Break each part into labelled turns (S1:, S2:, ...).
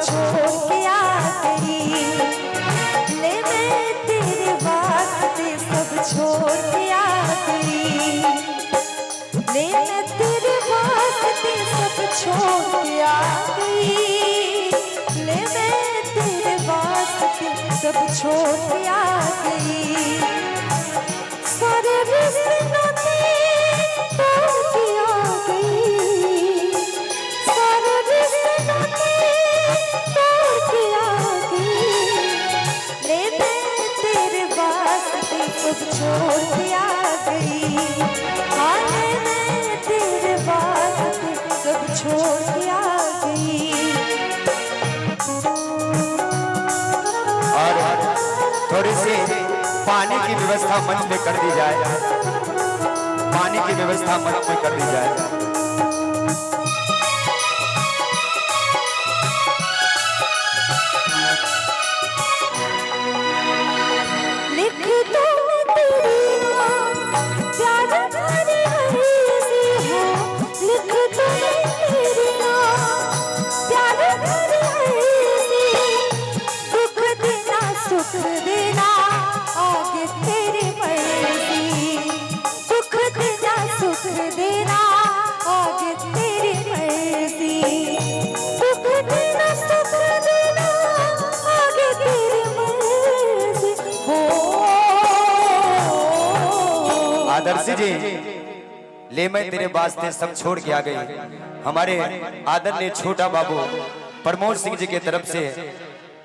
S1: छोड़ के आ गई। ले मैं तेरे वास्ते सब छोड़ के आ गई। ले मैं तेरे वास्ते सब छोड़ के आ गई। ले मैं तेरे वास्ते सब छोड़ के आ गई। सारे रिश्ते नाते तोड़ के आ गई। सारे रिश्ते नाते तोड़ के आ गई। ले मैं तेरे वास्ते सब छोड़ के आ गई। हाँ ले मैं तेरे वास्ते सब छोड़ के आ गई।
S2: और थोड़ी सी पानी की व्यवस्था मंच में कर दी जाए। पानी की व्यवस्था मंच में कर दी जाए।
S1: लिख दो मैं तेरी नाम प्यार भरी हरी सी हो। लिख दो मैं तेरी नाम प्यार भरी हरी सी। दुख देना सुख देना आगे तेरी मर्जी। दुख देना सुख देना आगे तेरी मर्जी। दुख देना सुख देना आगे तेरी मर्जी हो।
S2: आदर्श जी, ले मैं तेरे वास्ते सब छोड़ के आ गई। हमारे आदरणीय छोटा बाबू प्रमोद सिंह जी की तरफ से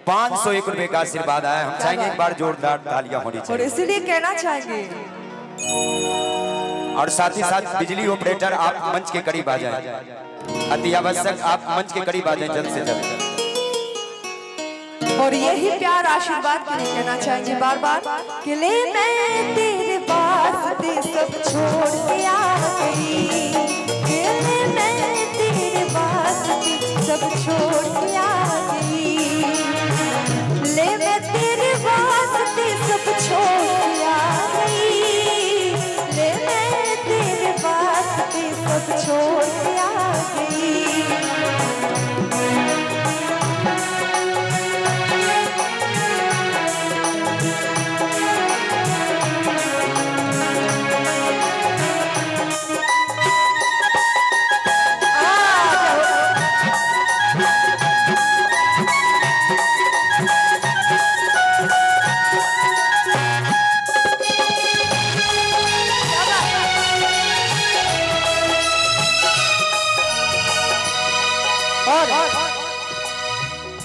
S2: 501 रुपए का आशीर्वाद आया। हम चाहेंगे एक बार जोरदार तालियां होनी
S1: और
S2: चाहिए।
S1: इसीलिए कहना चाहेंगे
S2: और साथ ही साथ बिजली ऑपरेटर आप मंच के करीब आ जाएं। अति आवश्यक आप मंच के करीब आ जाएं जल्द से जल्द।
S1: और यही प्यार आशीर्वाद के लिए कहना चाहेंगे बार बार कि ले मैं तेरे वास्ते सब छोड़ के आ गई। कि ले मैं तेरे वास्ते सब छोड़ के आ गई। ले मैं तेरे वास्ते सब छोड़ के आ गई। ले मैं तेरे वास्ते सब छोड़ के आ गई। और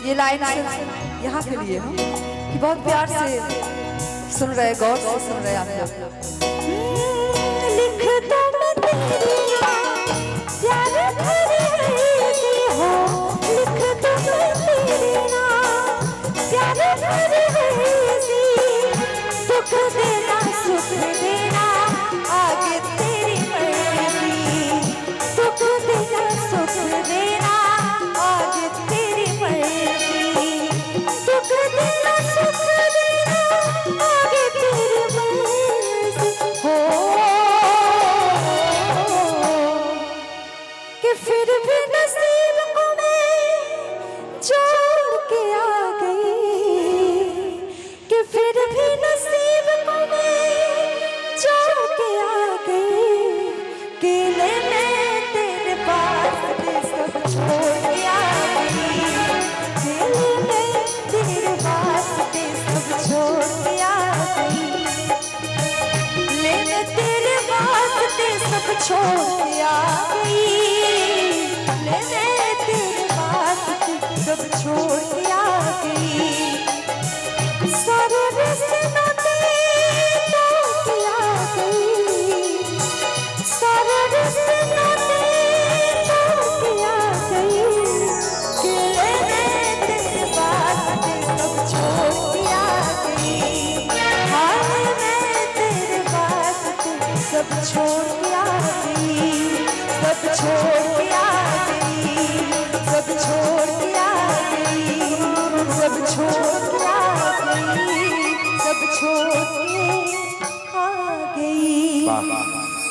S1: ये लाइन यहाँ के लिए हो कि बहुत प्यार से सुन रहे, गौर से सुन रहे आप लोग। लिख दो मैं तेरी नाम प्यार भरी हरी हो। लिख दो मैं तेरी नाम प्यार भरी हरी। दुख देना सुख देना आगे तेरी मर्जी। दुख देना सुख देना आगे तेरी मर्जी। दुख देना सुख देना आगे तेरी मर्जी हो। कि फिर भी नसीब को मैं छोड़ के आ गई। कि फिर भी नसीब को मैं छोड़ के आ गई। कि ले मैं तेरे वास्ते सब छोड़ के आ गई। कि ले मैं तेरे वास्ते सब छोड़ के आ गई। ले मैं तेरे वास्ते सब छोड़ के आ गई। ले मैं तेरे वास्ते सब छोड़ के आ गई। सारे रिश्ते नाते तोड़ के आ गई। सारे रिश्ते नाते तोड़ के आ गई। कि ले मैं तेरे वास्ते सब छोड़ के आ गई। हाँ ले मैं तेरे वास्ते सब छोड़ के आ गई। सब छोड़ के आ गई। सब छोड़ के आ गई। सब छोड़ के आ गई। सब छोड़ के आ गई।